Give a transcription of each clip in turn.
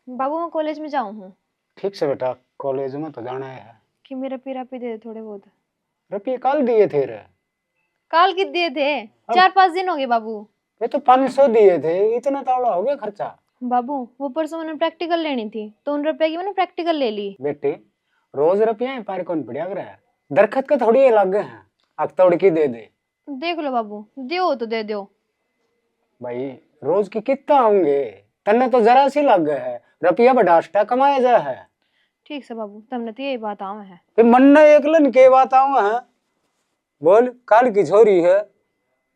बाबू मैं कॉलेज में जाऊँ हूँ ठीक से बेटा, कॉलेज में तो जाना है। कि मेरे पीरा पे दे दे थोड़े बहुत। रुपये कल दिए थे रे। काल कित दिए थे? अब 4-5 दिन हो गए बाबू। ये तो 500 दिए थे, इतना तौला हो गया खर्चा। बाबू वो परसों मैंने प्रैक्टिकल लेनी थी तो उन रुपए की मैंने प्रैक्टिकल ले ली। बेटे रोज रुपया पार कौन पड़िया कर है, दरखत का थोड़ी अलग है, अक तोड़ के दे दे। देख लो बाबू, दियो तो दे दो। भाई रोज की कितना होंगे, तन्ने तो जरा सी लग है, रुपया बडास्टा कमाया जा है। ठीक से बाबू, तुमने तो यही बात आवा है। फिर मन ने एक लन के बात आऊं है, बोल काल की छोरी है,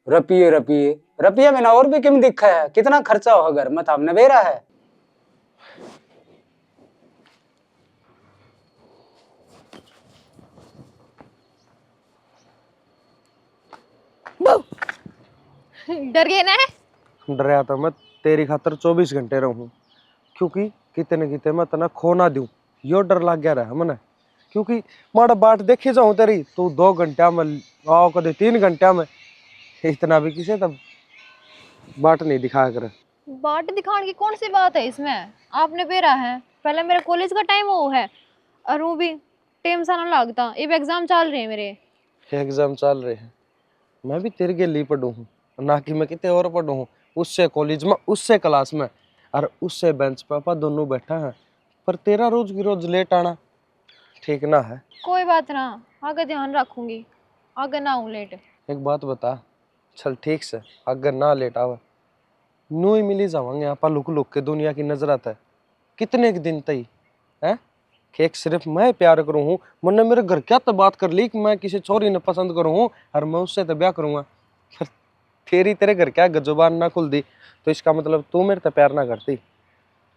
रुपये रुपये रुपया में ना और भी किम दिखा है, कितना खर्चा होगा घर में तो हमने बेरा है। डर गए ना? डरया तो मैं तेरी खातर 24 घंटे रहूं, क्योंकि कितने न कितने मैं तना खो ना दूं, यो डर लग गया रहा मने। क्योंकि माड़ा बाट देखी जाऊं तेरी, तू 2 घंटा में आओ कदे 3 घंटा में, इतना भी किसे तब बाट नहीं दिखाया कर। बाट दिखाने की कौन सी बात है इसमें? आपने बेरा है, पहले मेरे कॉलेज का टाइम वो है और वो भी टाइम सा ना लगता। अब एग्जाम चल रहे हैं मेरे। एग्जाम चल रहे हैं, मैं भी तेरे के लिए पढ़ू हूँ, ना कि मैं कितने और पढ़ू हूँ। उससे कॉलेज में, उससे क्लास में, और उससे बेंच पे अपन दोनों बैठा है, पर तेरा रोज की रोज लेट आना ठीक ना है। कोई बात ना, आगे ध्यान रखूंगी, आगे ना हूँ लेट। एक बात बता, चल ठीक से अगर ना लेट आवे नू ही मिली जावांगे आपा लुक लुक के दुनिया की नजरत है कितने के दिन तई है। एक सिर्फ मैं प्यार करूँ हूँ, मैंने मेरे घर क्या तो बात कर ली कि मैं किसी छोरी ने पसंद करूँ हूँ और मैं उससे तो ब्याह करूंगा। पर तेरी तेरे घर क्या जुबान ना खुल दी, तो इसका मतलब तू मेरे से प्यार ना करती।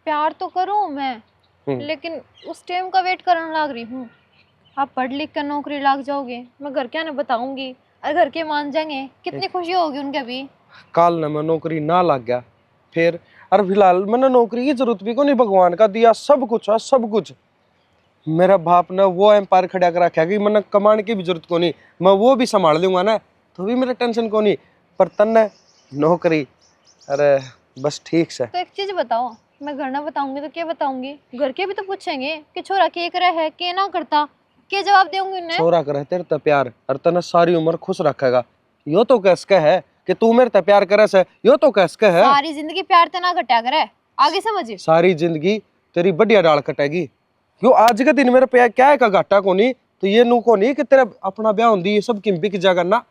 प्यार तो करूँ मैं, लेकिन उस टाइम का वेट करने लग रही हूँ। आप पढ़ लिख कर नौकरी लग जाओगे, मैं घर क्या ना बताऊंगी, और घर के मान जाएंगे, कितनी खुशी होगी उनके भी। काल न मैं नौकरी ना लग गया फिर, और फिलहाल मैंने नौकरी की जरूरत भी को नहीं, भगवान का दिया सब कुछ है, सब कुछ। मेरा बाप ने वो एम्पायर खड़ा कर रखा कि मैंने कमाने की भी जरूरत को नहीं, मैं वो भी संभाल लूंगा ना, तो भी मेरे टेंशन को नहीं। पर तन्ने नौकरी, अरे बस ठीक से। तो एक चीज बताओ, मैं घर ना बताऊंगी तो क्या बताऊंगी? घर के भी तो पूछेंगे कि छोरा के करे है के ना करता, क्या जवाब दूंगी उन्हें? छोरा करे तेरे ते प्यार और तने सारी उम्र खुश रखेगा, यो तो कस के है कि तू मेरे ते प्यार करे से, यो तो कस के है। सारी जिंदगी प्यार तो ना घटा करे, आगे समझ। सारी जिंदगी तेरी बढ़िया डाल कटेगी, क्यों आज के दिन मेरे पे क्या है का घाटा को नहीं, तो ये नू को नहीं कि तेरा अपना ब्याह होंगी ये सब किम बिक जाएगा ना।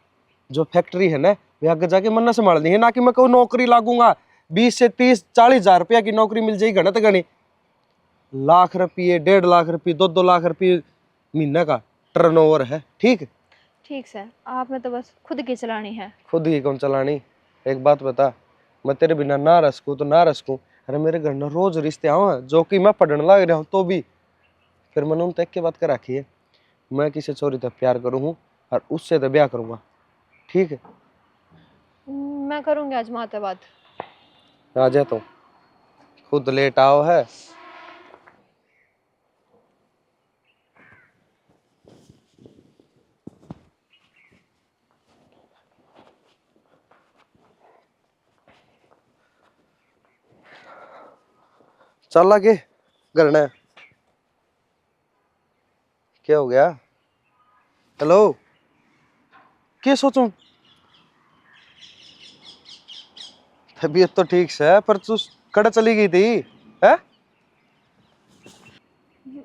जो फैक्ट्री है ना वे आगे जाके मन्ना संभालनी है, ना कि मैं कोई नौकरी लागूंगा 20 से 30-40 हजार रुपया की नौकरी मिल जाएगी गणत गणी, लाख रुपये 1.5 लाख रुपये 2-2 लाख रुपये महीने का टर्नओवर है। ठीक ठीक है, आप में तो बस खुद की चलानी है। खुद ही कौन चलानी। एक बात बता, मैं तेरे बिना ना रह सकूं तो ना रह सकूं, अरे मेरे घर में रोज रिश्ते आवा जो कि मैं पढ़ने लग रहा हूँ तो भी, फिर मैंने उन तक की बात कर रखी है, मैं किसी छोरी तक प्यार करूँ हूँ और उससे तो ब्याह करूंगा। ठीक है मैं करूंगी आज माँ से बात। आ जा, तो खुद लेट आओ है। चल आगे करना है। क्या हो गया? हेलो, क्या सोचूं? तबीयत तो ठीक से है, पर तू कड़ा चली गई थी है?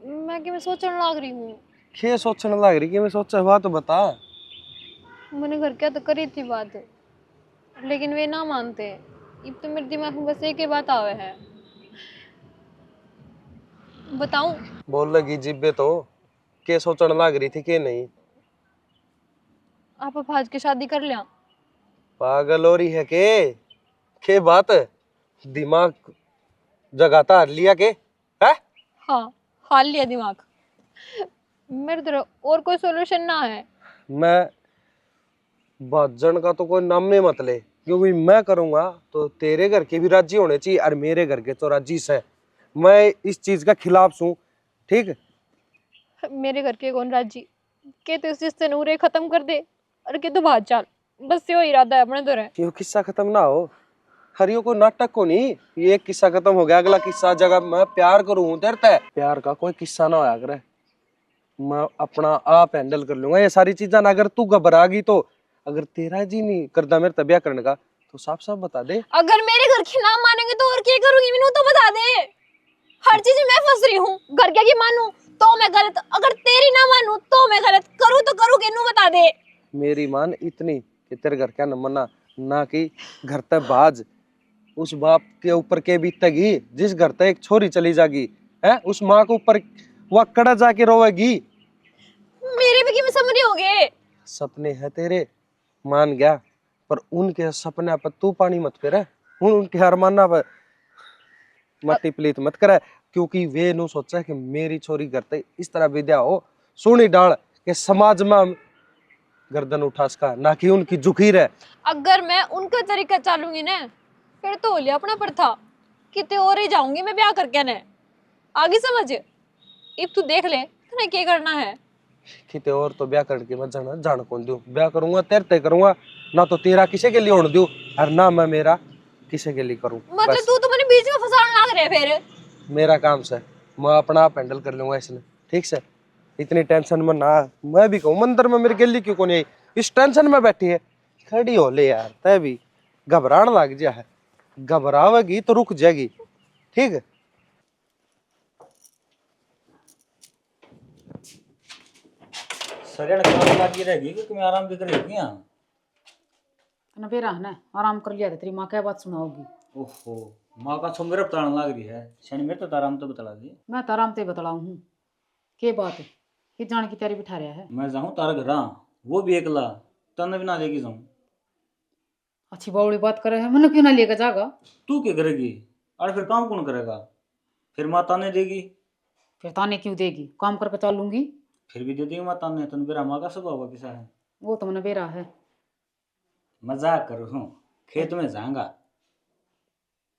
मैं कि मैं सोचने लग रही हूँ। क्या सोचने लग रही कि मैं सोचा हुआ तो बता। मैंने घर क्या तो करी थी बात, लेकिन वे ना मानते। अब तो मेरे दिमाग में बस एक ही बात आवे है। बताऊं? बोल लगी जिब्बे तो, क्या सोचने लग रही थी कि नहीं? आप आज की शादी कर लिया? पागल हो रही है के बात है? दिमाग जगाता हर लिया के है? हाँ, हाल लिया दिमाग। मेरे तरफ और कोई सोल्यूशन ना है। मैं भाजन का तो कोई नाम ही मत ले, क्योंकि मैं करूंगा तो तेरे घर के भी राजी होने चाहिए और मेरे घर के तो राजी से। मैं इस चीज का खिलाफ हूँ। ठीक, मेरे घर के कौन राजी के तो इस रिश्ते नूरे खत्म कर दे और के तू भाग चल, बस यो इरादा है अपने तो। क्यों किस्सा खत्म ना हो, हरियो को नाटक को नहीं, ये एक किस्सा खत्म हो गया, अगला किस्सा जगह मैं प्यार करूं डरता है, प्यार का कोई किस्सा ना होया करे, मैं अपना आप हैंडल कर लूंगा ये सारी चीजें ना। अगर तू घबरा गई तो, अगर तेरा जी नहीं करता मेरे तबिया करने का तो साफ साफ बता दे। अगर मेरे घर के ना मानेंगे तो और क्या करूंगी मैंने, तो बता दे। हर चीज में मैं फंस रही हूँ, घर क्या की मानूं तो मैं गलत, अगर तेरी ना मानूं तो मैं गलत, करूँ तो करूँ के नू बता दे। मेरी मान इतनी कि तेरे घर क्या न मना, ना कि घर तक बाज उस बाप के ऊपर के बीतेगी जिस घर तक एक छोरी चली जाएगी है, उस माँ के ऊपर वह कड़ा जाके रोएगी। मेरे भी क्यों समझ हो गए। सपने हैं तेरे, मान गया, पर उनके सपने पर तू पानी मत फेरे, उनके अरमाना पर मत प्लीत मत करे, क्योंकि वे नु सोचा कि मेरी छोरी घर तक इस तरह विद्या हो सोनी डाल के समाज में गर्दन उठा सका, ना कि उनकी झुकी रहे। अगर मैं उनका तरीका चालूंगी ना फिर तो हो लिया अपना पर था, कितने और ही जाऊंगी मैं ब्याह करके ने, आगे समझ। अब तू देख ले तूने क्या करना है। किते और तो ब्याह करके मैं जाना जान कौन दूं, ब्याह करूंगा तेरे ते करूंगा, ना तो तेरा किसी के लिए होने दूं और ना मैं मेरा किसी के लिए करूं। मतलब तू तो मैंने बीच में फंसाने लग रहा है फिर। मेरा काम से मैं अपना आप हैंडल कर लूंगा इसलिए, ठीक से इतनी टेंशन में ना। मैं भी कहूँ मंदिर में मेरी गली क्यों को नहीं आई, इस टेंशन में बैठी है, खड़ी हो ले यार, तय भी घबराने लग जा है, घबरावेगी तो रुक जाएगी, ठीक है। सगड़ काम लागी रहेगी कि तुम्हें आराम भी करेगी यहाँ। ना बेरा है ना, आराम कर लिया था, तेरी माँ क्या बात सुनाओगी। ओहो, माँ का छो मेरे बताने लग रही है, शनि मेरे तो आराम तो बता दी। मैं तो आराम ते बतलाऊ हूँ, के बात है कि जान की तैयारी बिठा रहा है। मैं जाऊँ तारा घर, वो भी एकला, तन भी ना लेके जाऊँ। अच्छी बावड़ी बात करे है, मैंने क्यों ना लेकर जागा। तू क्या करेगी, और फिर काम कौन करेगा, फिर माँ ताने देगी। फिर ताने क्यों देगी, काम करके चल लूंगी। फिर भी दे देगी माँ ताने, तन बेरा माँ का स्वभाव होगा किसा है। वो तो मैंने बेरा है। मजाक करो हूँ, खेत में जाऊंगा,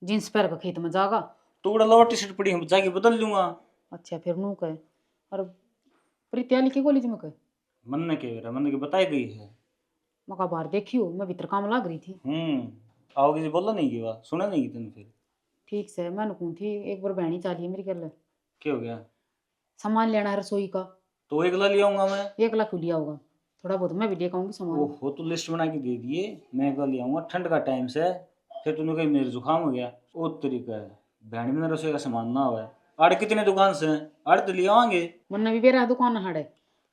जींस पहन के खेत में जागा। टुकड़ा लोवर टी शर्ट पड़ी है जाके बदल लूंगा। अच्छा फिर नू कहे, और प्रीतिया लिखी कॉलेज में कहे। मन ने के मन के बताई गई है। मका बाहर देखी हो, मैं भीतर काम लाग रही थी। आओगी जी बोला नहीं की बात, सुना नहीं की तुमने फिर। ठीक से मैं नुकूं थी, एक बार बहनी चाहिए मेरी गल, क्या हो गया। सामान लेना है रसोई का। तो एकला ले आऊंगा मैं। 1 लाख क्यों लिया होगा, थोड़ा बहुत मैं भी लेकर आऊंगी सामान। ओहो, तो लिस्ट बना के दे दिए, मैं कल ले आऊंगा, ठंड का टाइम से। फिर तूने कही मेरे जुकाम हो गया, वो तरीका है बहन में रसोई का सामान ना हुआ है। आड़ कितने दुकान से हैं, आड़ तो ले आवांगे। वरना भी बेरा दुकान हाड़े,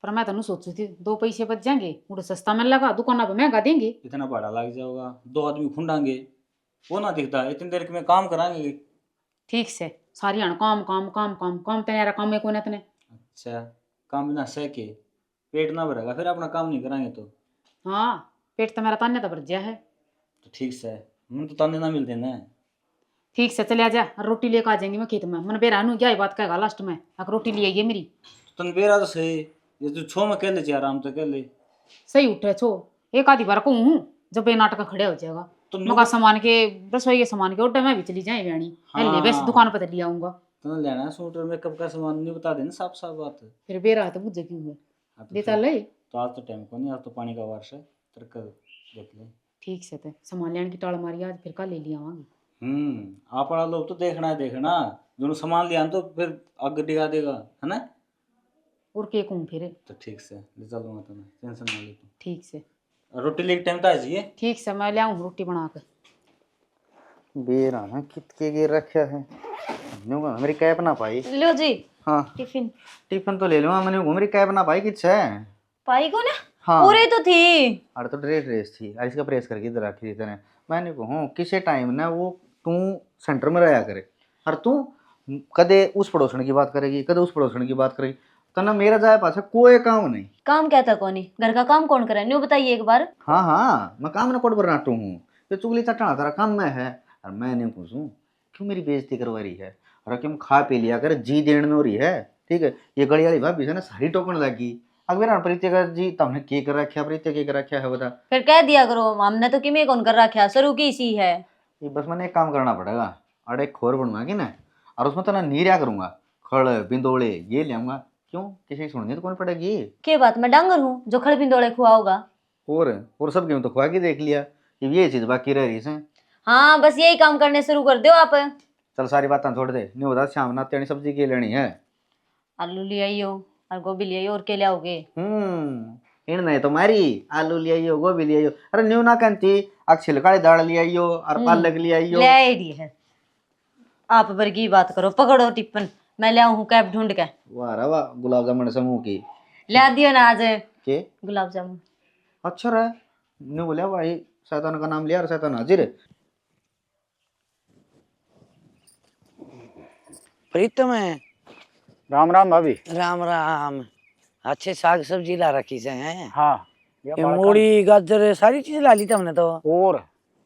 पर मैं तो सोची थी 2 पैसे बच जाएंगे, मुझे सस्ता मिल लगा, दुकान पे महंगा देंगे। इतना भाड़ा लग जाएगा, 2 आदमी खुंडांगे, वो ना दिखता इतनी देर के में काम कराएंगे। ठीक से सारी हण काम काम काम काम काम, तेरा काम है कोई ना। अच्छा, काम बिना सह के पेट ना भरेगा, फिर अपना काम नहीं कराएंगे तो। हाँ पेट तो मेरा तान्या तो भर गया है। तो ठीक से मुझे तो ताने ना मिलते ना। ठीक से चले आ जा, रोटी लेकर आ जाएंगी मैं खेत में। मैंने बेरा नु क्या ही बात कहेगा लास्ट में, अगर रोटी ले आइए मेरी। तो तन बेरा तो सही, ये तो छो में कह ले चाहे आराम तो कह ले। सही उठे छो, एक आधी बार कहूँ हूँ जब ये नाटक खड़े हो जाएगा। तो मका सामान के रसोई के सामान के उड्डे में भी चली जाए बयानी, ले वैसे हाँ। दुकान पर ले आऊंगा। तो लेना है सूट और मेकअप का सामान, नहीं बता देना साफ साफ बात। फिर बेरा है तो बुझे क्यों है, हाँ तो देता फिर- ले। तो आज तो टाइम को नहीं, आज तो पानी का वार्ष है, तेरे कर देख ले। ठीक से ते सामान लेने की टाल मारी आज, फिर कल ले लिया आवांगी। आप वाला लोग तो देखना है देखना, दोनों सामान लिया तो फिर आगे दिखा देगा है ना। और के कहूँ फिर। तो ठीक से ले चलूंगा, तुम्हें टेंशन ना ले तू। ठीक से रोटी लेके टाइम तो आ जाइए। ठीक से मैं ले आऊँ रोटी बना के। बेरा है कितके गिर रखा है, न्यूगा मेरी कैप ना पाई। लो जी हाँ टिफिन टिफिन तो ले लूंगा मैंने, मेरी कैप ना पाई किछ है। पाई को ना हाँ पूरे तो थी। अरे तो ड्रेस थी, अरे इसका प्रेस करके इधर रखी थी तेने। मैंने कहूँ किसी टाइम ना वो तू सेंटर में रहा करे, और तू कदे उस पड़ोसन की बात करेगी, कदे उस पड़ोसन की बात करेगी, तो ना मेरा जाए पास कोई काम नहीं। काम क्या था कोनी, घर का काम कौन करे न्यू बताइए एक बार। हाँ हाँ मैं काम ना कोट पर नाटू हूँ, ये चुगली चटाना तेरा काम में है। और मैं नहीं पूछूं क्यों मेरी बेइज्जती करवा रही है, और क्यों खा पी लिया कर जी देने में हो रही है। ठीक है, ये गली वाली भाभी से ना सारी टोकन लगी। अगर प्रीति का जी तुमने के कर रखा, प्रीति के कर रखा है बता। फिर कह दिया करो, हमने तो किमें कौन कर रखा, शुरू की सी है। ये बस मैंने एक काम करना पड़ेगा, और एक खोर बनवा की ना, और उसमें तो ना नीरिया करूंगा, खड़ बिंदोड़े ये ले आऊंगा। क्यों किसी की सुननी तो कौन पड़ेगी। के बात मैं डांगर हूँ जो खड़ बिंदोड़े खुआओगा। और सब क्यों तो खुआ के देख लिया, ये चीज बाकी रह रही है। हाँ बस यही काम करने शुरू कर दो आप। चल सारी बातें छोड़ दे, नहीं बता शाम ना तेरी सब्जी की लेनी है। आलू ले आइयो और गोभी ले आइयो, और क्या लाओगे? इन नहीं तो मारी आलू ले आइयो, गोभी ले आइयो, अरे न्यू ना कहती अक छिलका दाल ले आइयो और पालक ले आइयो। ले आई दी है। आप वर्गी बात करो, पकड़ो टिप्पन, मैं ले आऊँ कैब ढूंढ के। वाह रे वाह, गुलाब जामुन समूह की ला दियो ना आज के गुलाब जामुन। अच्छा रहा, न्यू बोलिया भाई, शैतान का नाम लिया और शैतान हाजिर है। प्रीतम है। राम राम भाभी। राम राम। अच्छे साग सब्जी ला रखी से हैं। हाँ ये मूली गाजर सारी चीज ला ली तुमने तो। और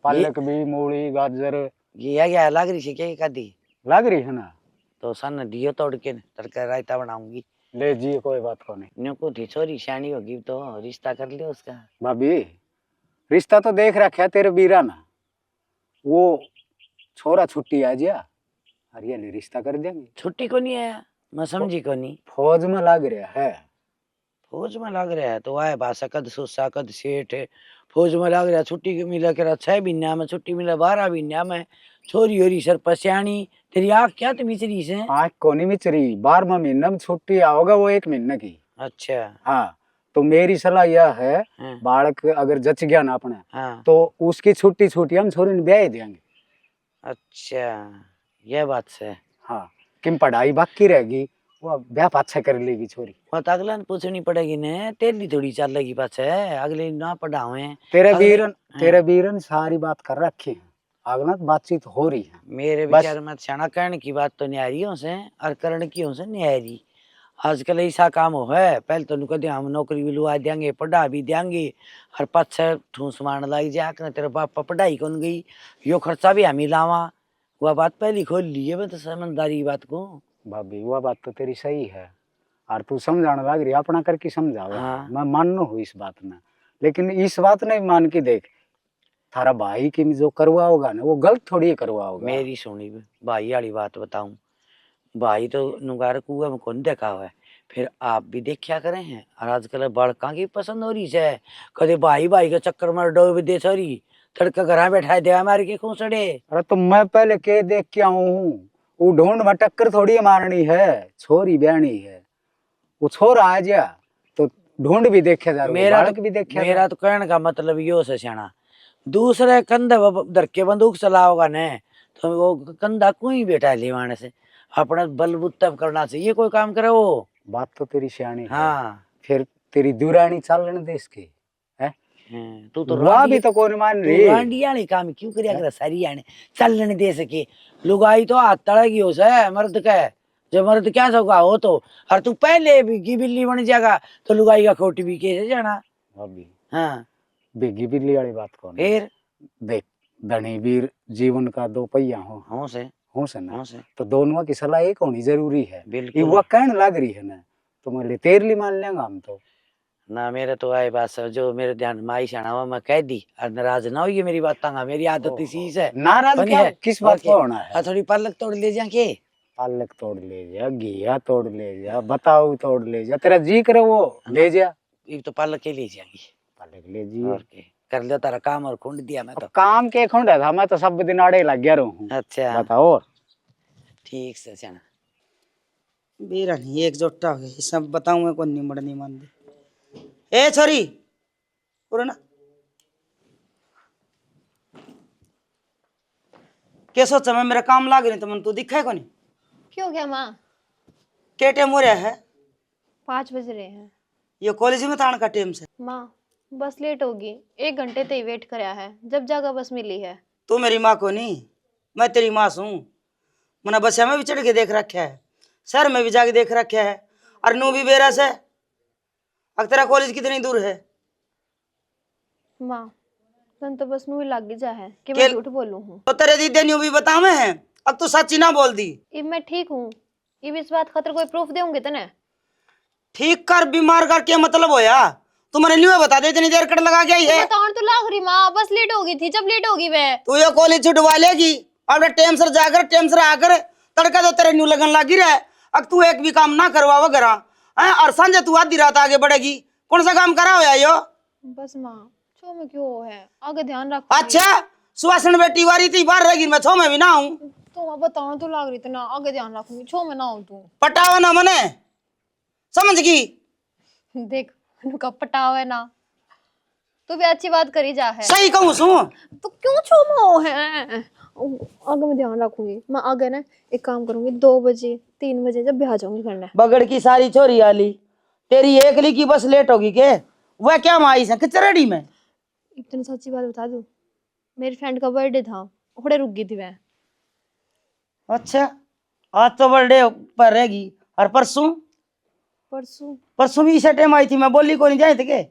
पालक भी, मूली, गाजर ये क्या लग रही है क्या कदी लग रही है ना। तो सन दियो तोड़ के तड़का रायता बनाऊंगी। ले जी, कोई बात को नहीं। न्यू को थी छोरी शानी होगी तो रिश्ता कर लियो उसका। भाभी रिश्ता तो देख रखा तेरे बीरा ना, वो छोरा छुट्टी आ जा हरियाली रिश्ता कर देंगे। छुट्टी को नहीं आया, मैं समझी को नहीं। फौज में लग रहा है। फौज में लग रहा है तो आए भाषा कद सोसा कद सेठ फौज में लग रहा है। छुट्टी मिला कर 6 महीना में छुट्टी मिला 12 महीना में। छोरी होरी सर पसियाणी तेरी आँख क्या तो मिचरी से? आँख को नहीं मिचरी, 12वां महीना में छुट्टी आओगा वो 1 महीने की। अच्छा हाँ तो मेरी सलाह यह है, हाँ। बालक अगर जच गया ना अपने हाँ तो उसकी छुट्टी हम छोरी ने ब्याह देंगे। अच्छा ये बात से। हाँ किम पढ़ाई बाकी रहेगी, वो ब्याह पाछा कर लेगी छोरी। मत अगला पूछनी पड़ेगी ने, तेरी थोड़ी चल लगी पाछे अगले ना पढ़ावे। तेरे बीरन सारी बात कर रखी है, अगला बातचीत हो रही है। मेरे विचार में छाना कहने की बात तो न्यारियों से और करण की से न्यारी। आजकल ऐसा काम हो है, पहले तो नुक दे हम नौकरी भी लुआ देंगे पढ़ा भी देंगे और पाछे ठूस मारने लग जा तेरे बाप पढ़ाई कौन गई यो खर्चा भी हम ही लावा। वह बात पहली खोल ली है मैं तो समझदारी बात को। भाभी वह बात तो तेरी सही है और तू समझाने लग रही अपना करके समझावे। हाँ। मैं मानू हूँ इस बात में, लेकिन इस बात नहीं मान के देख, थारा भाई की जो करवा होगा ना वो गलत थोड़ी करवा होगा। मेरी सुनी भाई वाली बात बताऊं, भाई तो नुगार कुआ में कौन देखा हुआ है, फिर आप भी देखा करें हैं। और आजकल बड़का की पसंद हो रही है, कदे भाई भाई के चक्कर में डोब दे सॉरी तड़का घर बैठा दे मार के खूसड़े। अरे तो मैं पहले के देख के आऊं हूँ, वो ढूंढ में टक्कर थोड़ी मारनी है, छोरी ब्यानी है। वो छोरा आ जा तो ढूंढ भी देखे जा, बालक भी देखे। मेरा तो कहने का मतलब यो से सियाना, दूसरे कंधे धर के बंदूक चलाओगा ने तो वो कंधा कोई बैठा है लेवाने से अपना बलबूता करना से ये कोई काम करे वो। बात तो तेरी सियानी है। हाँ फिर तेरी दुरानी चलन दे इसके है। तू तो वह भी तो कौन मान रही रांडिया ने काम क्यों करिया कर सारी आने चलने दे सके। लुगाई तो हाथ तड़ेगी हो से मर्द का, जो मर्द क्या सका हो तो। और तू पहले भी बिल्ली बन जाएगा तो लुगाई का खोटी भी कैसे जाना। अभी हाँ बिगी बिल्ली वाली बात कौन फिर देख, धनी वीर जीवन का 2 पहिया हो से ना, तो दोनों की सलाह एक होनी जरूरी है। बिल्कुल वो कहने लग रही है ना तो मैं तेरली मान लेंगे हम तो ना। मेरे तो आए बात जो मेरे ध्यान में आई शाना मैं कह दी और नाराज ना होइए मेरी बात तांगा, मेरी आदत इसी से। नाराज क्या किस बात को होना है? थोड़ी पालक तोड़ ले जा के, पालक तोड़ ले जा, घिया तोड़ ले जा, बताओ तोड़ ले जा, तेरा जी करे वो ले जा। एक तो पालक के ले जाएंगी, पालक ले जी और के कर लिया तारा काम और खुंड दिया मैं तो। काम के खुंड था, मैं तो सब दिन आड़े लग गया रहूं। अच्छा बताओ ठीक से जाना बेरा नहीं एक जोटा हो गया सब बताऊं मैं कौन नहीं मरनी मान दे। ए छोरी पूरा ना क्या सोचा मैं मेरा काम लाग रही तो मन तू दिखा है कौन? क्यों क्या माँ? क्या टाइम हो रहा है? 5 बज रहे हैं। ये कॉलेज में तान का टाइम से माँ बस लेट होगी, 1 घंटे तक वेट कराया है, जब जागा बस मिली है। तू मेरी माँ को नहीं, मैं तेरी माँ हूँ। मैंने बसिया में भी चढ़ के देख रखा है, शहर में भी जाके देख रखा है, और नू भी बेरा से। अब तेरा कॉलेज कितनी दूर है? माँ तन तो बस नू ही लग जा है कि मैं झूठ बोलूं हूँ। तो तेरे दीदी न्यू भी बतावे हैं, अब तू सच्ची ना बोल दी। इब मैं ठीक हूँ, इब इस बात खातर कोई प्रूफ देंगे तने? ठीक कर बीमार कर क्या मतलब होया? तुम्हारे न्यू बता दे इतनी देर कट लगा गया है। बताओ तो लाग रही माँ, बस लेट हो गई थी, जब लेट होगी मैं। तू ये कॉलेज छुटवा लेगी और टाइम से जाकर टाइम से आकर तड़का तो तेरे न्यू लगन लगी रहा है। अब तू एक भी काम ना करवा घरा और संजय तू आधी रात आगे बढ़ेगी, कौन सा काम करा होया यो? बस माँ जो में क्यों है, आगे ध्यान रख। अच्छा सुहासन बेटी वारी थी बाहर रहेगी मैं 6 में भी ना हूँ तो मैं बताना तो लाग रही थी ना, आगे ध्यान रखूंगी, छो में ना हो तू। पटावा ना मने समझ गई। देख उनका पटावा है ना, तू भी अच्छी बात करी जा है। सही कहूँ सू तो क्यों छो में हो है? आगे मैं ध्यान रखूंगी, मैं आगे ना एक काम करूंगी, 2 बजे 3 बजे जब ब्याह जाऊंगी करने। बगड़ की सारी छोरी आली तेरी एकली की बस लेट होगी के वह क्या माई से किचरड़ी में। इतनी सच्ची बात बता दूं, मेरी फ्रेंड का बर्थडे था, थोड़े रुक गई थी वह। अच्छा आज तो बर्थडे पर रहेगी और परसों परसों? परसों भी इसे टाइम आई थी मैं बोली को नहीं जाए थे के।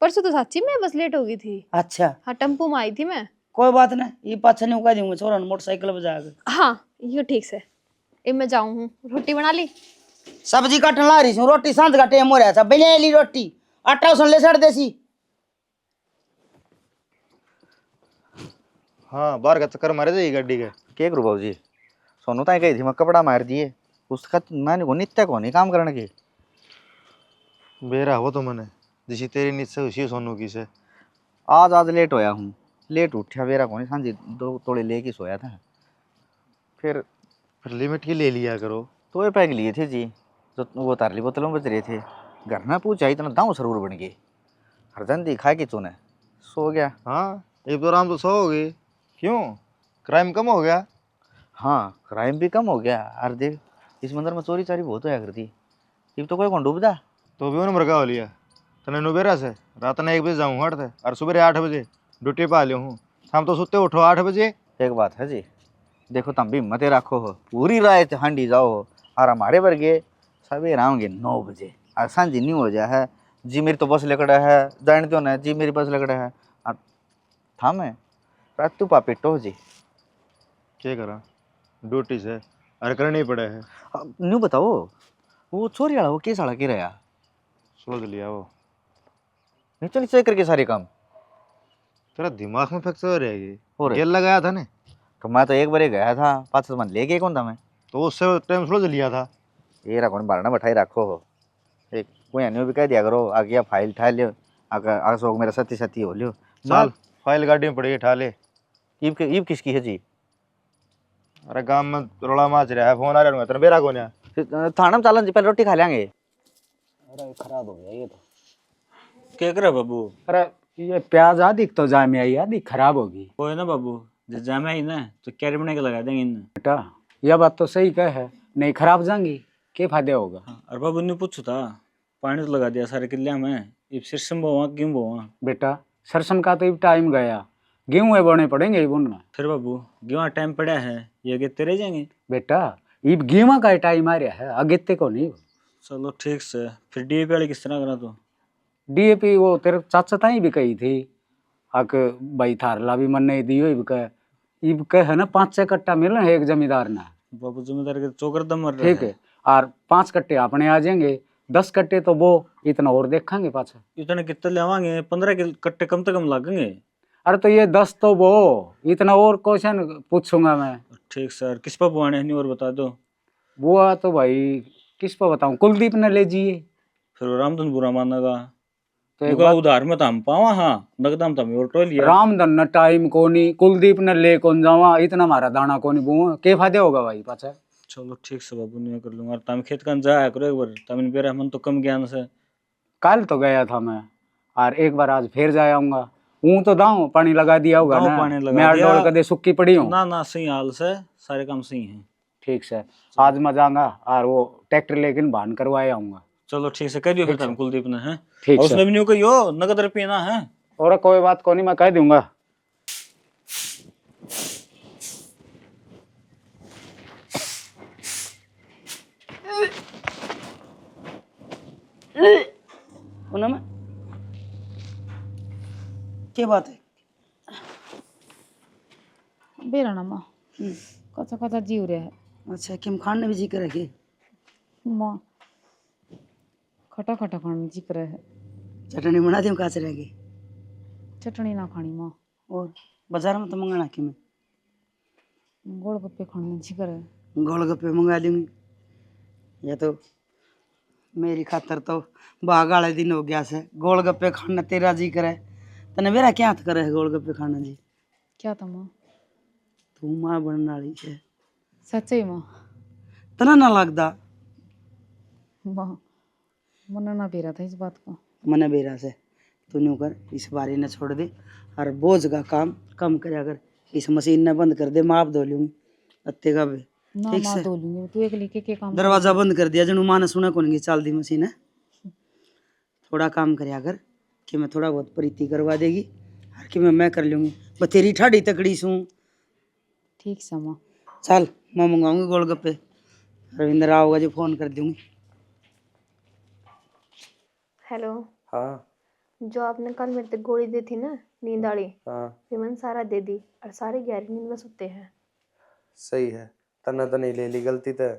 परसों तो सच्ची में बस लेट हो गई थी। अच्छा हाँ टेम्पो में आई थी मैं। कोई बात नहीं ये पाछा नहीं उगा दूंगा छोरा ने मोटरसाइकिल बजा के। हाँ ये ठीक से, अब मैं जाऊँ हूँ, रोटी बना ली? सब्जी काटने ला रही हूँ रोटी सांझ का टाइम हो रहा था बने ली रोटी आटा उसने ले सड़ देसी। हाँ बाहर का चक्कर मारे जाइए गाड़ी के करूँ बाबू जी सोनू ताई गई थी मैं कपड़ा मार दिए उसका मैंने को नित्य को नहीं काम करने की बेरा हो तो मने जिसी तेरी नींद से उसी सोनू की से आज लेट होया हूँ लेट उठा बेरा को नहीं सांझी 2 तोड़े लेके सोया था फिर लिमिट की ले लिया करो। तो ये पैक लिए थे जी जो वो तारली बोतलों में बच रहे थे घर में पूछा इतना दाऊ सरूर बन गए हरदन दिखा के चुने सो गया। हाँ एक तो आराम तो सो हो गई क्यों क्राइम कम हो गया। हाँ क्राइम भी कम हो गया और देख इस मंदिर में चोरी चारी बहुत होया करती अब तो कोई कौन डूबदा तो भी उन्होंने मरका हो लिया तने नुबेरा से रात ने 1 बजे जाऊँ हट थे और सुबह 8 बजे ड्यूटी पा लियो हूँ हम तो सुते उठो 8 बजे। एक बात है जी देखो तुम भी हिम्मत रखो हो पूरी रात हांडी जाओ हो और हमारे वर्गे सवेरे आओगे 9 बजे और सांझी नहीं हो जाए है जी मेरी तो बस लकड़ा है जान दो ना जी मेरी बस लकड़ा है और थामे रात तू पापिटो हो जी क्या करा ड्यूटी से अरे करनी पड़े है। न्यू बताओ वो चोरी वाला वो केस वाला के रहा सोच लिया वो नहीं चल चेक करके सारे काम तेरा दिमाग में फ्रैक्चर रहेगी हो रहे गेल लगाया था ने तो मैं तो एक बार गया था 5 मन ले गए कौन था मैं तो उससे टाइम सोच लिया था। ये रखो बारना बैठाई रखो हो एक कोई अन्य भी कह दिया करो आ गया फाइल ठा लियो आगे मेरा सती सती हो लियो चल फाइल गाड़ी में पड़ी ठा ले। ईब किसकी है जी अरे गांव में रोला माच रहा है फोन आ रहा है तेरा बेरा कौन है थाना में चालन जी पहले रोटी खा लेंगे। अरे खराब हो गया ये तो। क्या करे बाबू? अरे ये प्याज आदि तो जामे आई आदि खराब होगी। वो है ना बाबू, जब जामे आई ना तो कैरी बना के लगा देंगे इन्हें। बेटा यह बात तो सही कह है, नहीं खराब जाएंगी क्या फायदा होगा। हाँ, और बाबू ने पूछा था पानी तो लगा दिया सारे किले में, अब सिरसम बोवा क्यों बोवा? बेटा सरसम का तो टाइम गया, गेहूं बोने पड़ेंगे उनमें। फिर बाबू गेहूँ टाइम पड़ा है ये अगेते रह जाएंगे। बेटा ये गेहूं का टाइम आ रहा है अगेते को नहीं। चलो ठीक से, फिर डीएपी वाली किस तरह करा तो? डीएपी वो तेरे चाचा ताई भी कही थी अक भाई थारला भी मन नहीं दियो इब कह है ना 5-6 कट्टा मिलना है एक जमींदार ना। बाबू जमींदार के चौकर दम मर रहा ठीक है और 5 कट्टे अपने आ जाएंगे, 10 कट्टे तो वो इतना और देखेंगे पाछा। इतने कितने लेवांगे? 15 कट्टे कम से कम लगेंगे। अरे तो ये 10 तो वो इतना और क्वेश्चन पूछूंगा मैं। ठीक सर, किस पर बुआने नहीं और बता दो। वो तो भाई किस पर बताऊं, कुलदीप ने ले जिए। फिर रामधन बुरा मानेगा तो एक तो उधार में तो हम पावा। हाँ नकदम तो हम और टोल लिया। रामधन न टाइम को नहीं, कुलदीप ने ले कौन जावा, इतना हमारा दाना को नहीं बुआ, के फायदे होगा भाई पाछा। चलो ठीक से बाबू नहीं कर लूंगा। तुम खेत का जाया करो एक बार, तुम बेरा मन तो कम ज्ञान से। कल तो गया था मैं और एक बार आज फिर जाया आऊंगा। ऊँ तो दाऊं पानी लगा दिया होगा दाऊं ना, पानी लगा मैं दिया। डोल कदे सुक्की पड़ी हूँ। ना ना सही हाल से सारे काम सही हैं। ठीक से आज मैं जाऊंगा और वो ट्रैक्टर लेकिन बांध करवाए आऊंगा। चलो ठीक से कह दियो फिर तुम कुलदीप ने है। ठीक और से उसने भी नहीं कहियो नगद रुपये ना है। और कोई बात को नहीं, मैं कह दूंगा। उन्होंने क्या बात है? बेरा ना माँ कचा कचा जीव रहा है। अच्छा किम खान ने भी जिक्र है कि माँ खटा खटा खाने जी कर है। चटनी बना दी काच रहेगी चटनी ना खानी माँ। और बाजार में तो मंगाना कि मैं गोलगप्पे खाने जी कर है। गोलगप्पे मंगा दूंगी। या तो मेरी खातर तो बाग वाले दिन हो गया से गोलगप्पे खाना तेरा जी करे तने मेरा क्या हाथ करे है गोलगप्पे खाना जी। क्या था माँ? तू माँ बनने वाली है सच्चे माँ। तना ना लगता माँ मना ना भी रहा था इस बात को। मने बेरा से तू न्यू कर, इस बारी ने छोड़ दे और बोझ का काम कम करे। अगर इस मशीन ने बंद कर दे माप धो लूंगी अत्ते का भी। ना ठीक माँ से धो लूंगी, तू एक लिखे के काम दरवाजा बंद कर दिया, जनु माँ ने सुना कौन की चाल दी मशीन है। थोड़ा काम करे अगर कि मैं थोड़ा बहुत प्रीति करवा देगी और कि मैं कर लूंगी। बस तेरी ठाड़ी तकड़ी सूं। ठीक से माँ। चल मैं मंगाऊंगी गोलगप्पे, रविंद्र आओगा जो फोन कर दूंगी। हेलो। हाँ जो आपने कल मेरे को गोली दी थी ना नींद वाली, हाँ ये मैंने सारा दे दी और सारी गहरी नींद में सोते हैं। सही है, तना तो नहीं ले ली गलती तो।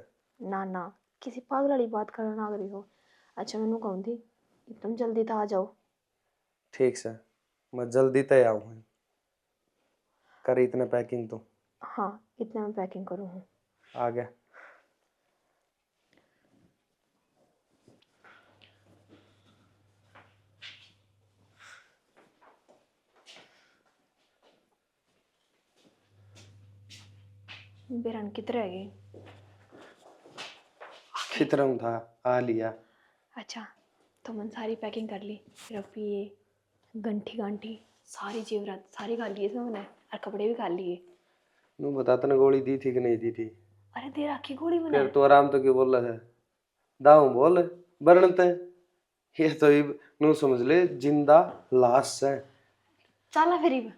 ना ना, किसी पागल वाली बात करना लग रही हो। अच्छा मैंने कहूँ थी एकदम जल्दी था आ जाओ। ठीक से मैं जल्दी तय आऊँ, कर इतने पैकिंग तो। हाँ इतना मैं पैकिंग करूँ हूँ। आ गया। बेरन किधर रह गई? कितना था आ लिया। अच्छा तो मैंने सारी पैकिंग कर ली, रुपये गंठी गांठी सारी जेवरात सारी खा लिए थे मैंने और कपड़े भी खा लिए। नू बता तने गोली दी थी कि नहीं दी थी? अरे दे रखी गोली फिर मैंने। तो आराम तो क्यों बोल रहा है? दाऊ बोल बरन ते ये तो नू समझ ले जिंदा लाश है। चला फिर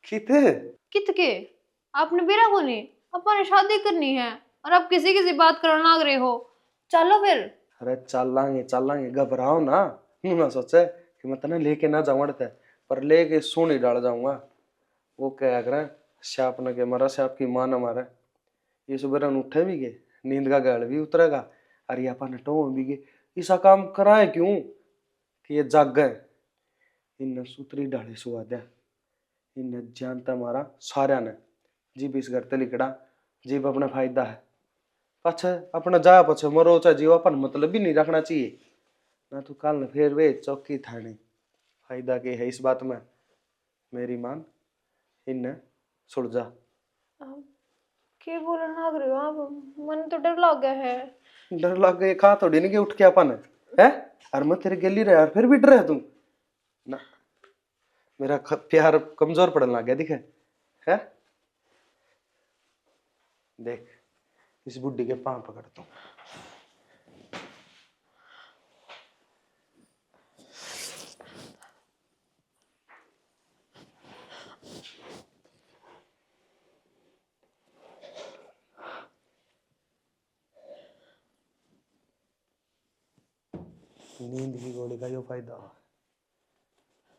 किते कित के आपने बेरा को नहीं, अपने शादी करनी है और आप किसी किसी बात करने लग रहे हो। चलो फिर। अरे चल लांगे घबराओ ना। नू ना सोचे कि मैं तने लेके ना जाऊं अड़ते, पर लेके सोनी डाल जाऊंगा। वो क्या करे श्याप न के मारा, श्याप की मां न मारे। ये सुबह उठे भी गए, नींद का गैल भी उतरेगा और ये अपन टो भी गए। ऐसा काम कराए क्यों कि ये जाग गए? इन सूत्री डाले सुआ दे, इन जानता मारा सारा ने। जीप इस घर ते लिखड़ा, जीप अपना फायदा है। पछे अपना जा पछे मरो चाहे जीव, अपन मतलब भी नहीं रखना चाहिए ना। तो कल न फिर वे चौकी थाने फायदा के है इस बात में। मेरी मान इन सुड़ जा। क्या बोलने लग रहे हो आप? मन तो डर लग गया है। डर लग गए खा थोड़ी नहीं कि उठ के अपन है। और मैं तेरे गली रहा यार फिर भी डर है तू ना। मेरा प्यार कमजोर पड़ने लग गया दिखे है। देख इस बुड्ढी के पांव पकड़ता हूँ। नींद की गोली का यो फायदा हो,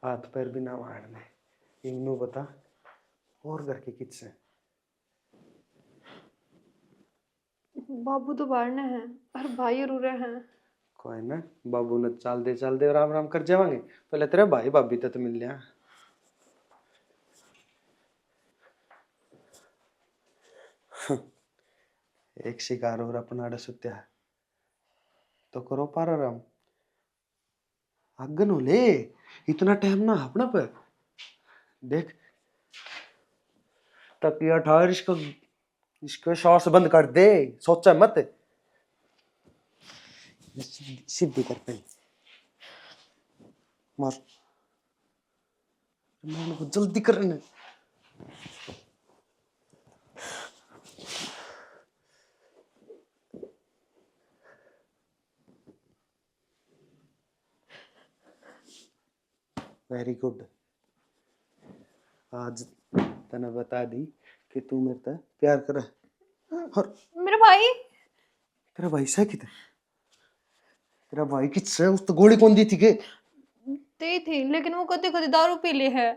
हाथ पैर भी ना मारने। इन्नू बता और घर के किस्से? बाबू तो बाहर ने हैं और भाई रूरे हैं। कोई ना, बाबू ने चल दे राम राम कर जावांगे। पहले तेरे भाई भाभी तक मिल लिया। एक शिकार और अपना अड़ सुत्या है तो करो पार आराम। अगन हो ले इतना टाइम ना अपना पे देख तकिया ठार इसको श्वास बंद कर दे। सोचा मत सीधी कर पहले मार। मैं जल्दी करने वेरी गुड। आज तने बता दी कि तू मेरे से प्यार करे। और मेरा भाई तेरा भाई से किधर? तेरा भाई किससे उस तो गोली कौन दी थी के? दी थी लेकिन वो कभी कभी दारू पी ली है।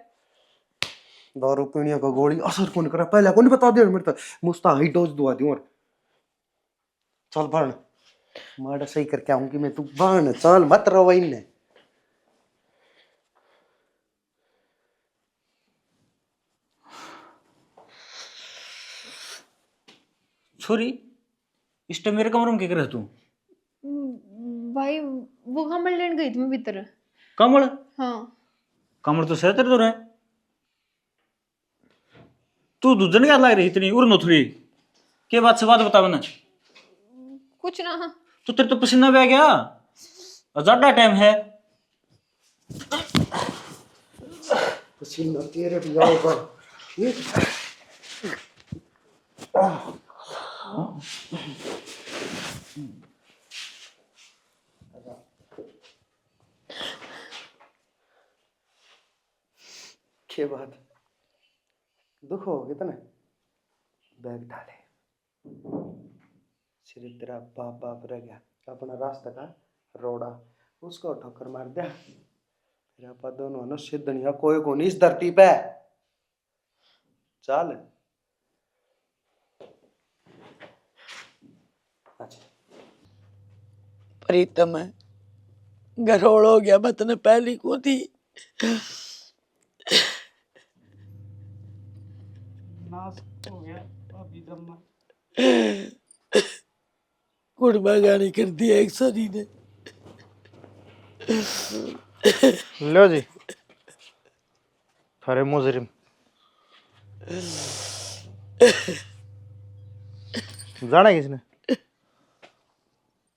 दारू पीने का गोली असर कौन करा पहले कौन बता दे मेरे तो मुस्ता हाई डोज दुआ दी। और चल बन माड़ा सही करके आऊंगी मैं। तू बन चल मत रहो इनने। छोरी इस टाइम मेरे कमरे में क्या कर रहा तू? भाई वो कमल लेने गई थी मैं भीतर। कमल? हाँ कमल तो सह तेरे तो रहे। तू दूजन क्या लग रही इतनी उड़ नथुड़ी के बात से बात बता मैंने। कुछ ना। तो तेरे तो पसीना बह गया और ज्यादा टाइम है। पसीना तेरे भी आओगा। के बात दुख हो कितने बैग डाले सिर्फ तेरा बाप बाप रह गया अपना रास्ता का रोड़ा उसको ठोकर मार दिया फिर आप दोनों न सिद्धनिया कोई को नहीं इस धरती पे चल अच्छा प्रीतम गरोड़ हो गया बतने पहली को थी कुड़बा गाड़ी कर दिया एक सरी ने। लो जी थारे मुजरिम जाना किसने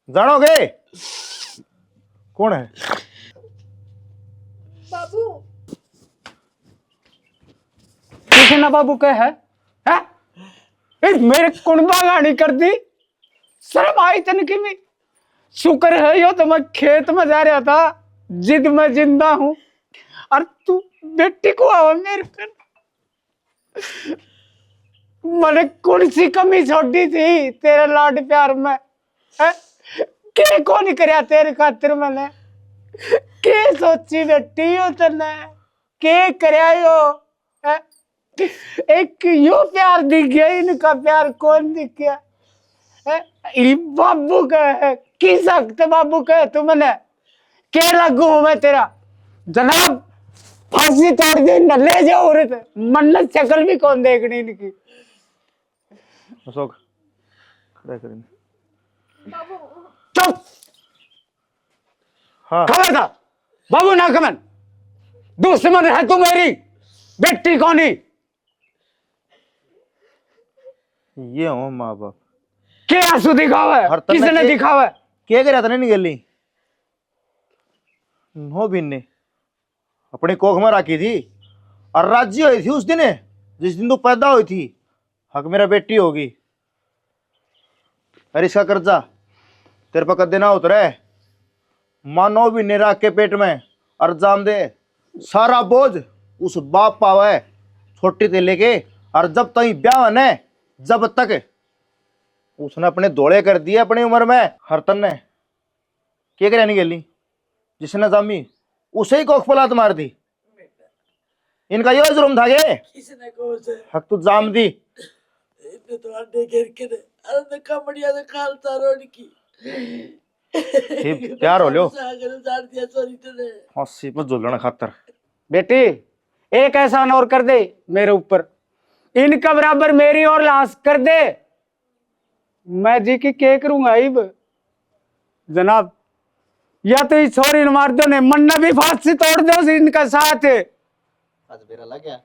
जानोगे कौन है? बाबू कृष्णा बाबू के है? मेरे कुंडबा गाड़ी कर दी शर्म आई तनकी में। शुक्र है यो तो मैं खेत में जा रहा था जिद में जिंदा हूं और तू बेटी को आवा मेरे कर मैंने कौन सी कमी छोड़ी थी तेरे लाड प्यार में है? के कौन करया तेरे खातिर मैंने के सोची बेटी हो तने के करया यो है? एक यो प्यार दिख गया इनका प्यार कौन दिख गया है? बाबू का है की सकते बाबू का तुमने के लगू हूं मैं तेरा जनाब फांसी तोड़ दी न ले जाओ औरत मन्नत शक्ल भी कौन देखनी इनकी। अशोक खड़ा करें चुप हाँ खबर था बाबू ना कमन दुश्मन है तू मेरी बेटी कौनी ये हो माँ बाप के आंसू दिखावा है किसने दिखावा है क्या कर नहीं निकली नो भिन्ने अपनी कोख में रखी थी और राज्य हुई थी उस दिन जिस दिन तू पैदा हुई थी हक मेरा बेटी होगी। अरे इसका कर्जा तेरे पर कदे ना उतरे मानो भी नहीं रख के पेट में और जाम दे सारा बोझ उस बाप पावा है छोटी से लेके और जब तक ब्याह ने जब तक उसने अपने दौड़े कर दिए अपनी उम्र में हरतन ने क्या कर नहीं गली जिसने जामी उसे ही कोख पलात मार दी इनका यो जुर्म था गे किसने को से हक तू जाम दी इतने तो अंडे गिर के दे अरे कमड़िया से खालता रोड की प्यार हो लो सागर उतार दिया सॉरी तेरे फांसी पर झूलना खातर बेटी एक एहसान और कर दे मेरे ऊपर इनका बराबर मेरी और लाश कर दे मैं जी की के करूंगा इब जनाब या तो इस छोरी ने मार दो ने मन्ना भी फांसी तोड़ दो इनका साथ आज बेरा लग गया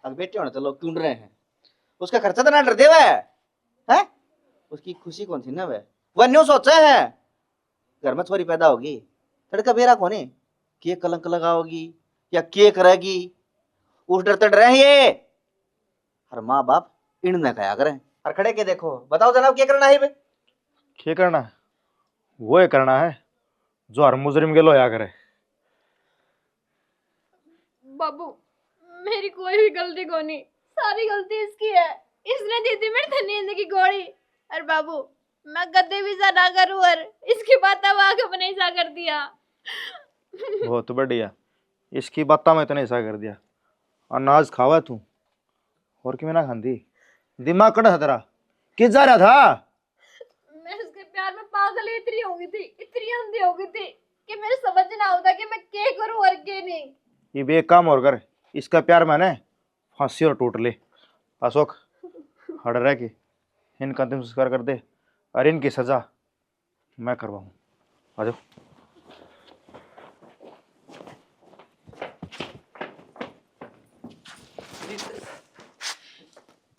आज बेटे होने तो लोग ढूंढ रहे हैं उसका खर्चा तो ना डर देवा है उसकी खुशी कौन सी ना वह न्यू सोचा है घर में छोरी पैदा होगी तड़का बेरा कौन के कलंक लगाओगी या के करेगी उस डर तड़ रहे ये हर माँ बाप इन न कहा करें और खड़े के देखो बताओ जनाब क्या करना है बे क्या करना है वो ये करना है जो हर मुजरिम के लो या करे। बाबू मेरी कोई भी गलती को नहीं सारी गलती इसकी है इसने दी थी मेरी नींद की गोली और बाबू मैं गद्दे भी सा ना करूं और इसकी बात अब आगे अपने ऐसा कर दिया। बहुत बढ़िया इसकी बात में इतना ऐसा कर दिया अनाज खावा तू और कि मैं ना खाती दिमाग कड़ा था तेरा किस जा रहा था मैं उसके प्यार में पागल इतनी हो गई थी इतनी अंधी हो गई थी कि मेरे समझ ना आता कि मैं क्या करूं और क्या नहीं। ये भी एक काम और कर इसका प्यार मैंने फांसी और टूट ले अशोक हड़ रह के इनका अंतिम संस्कार कर दे और इनकी सजा मैं करवाऊँ आ जाओ।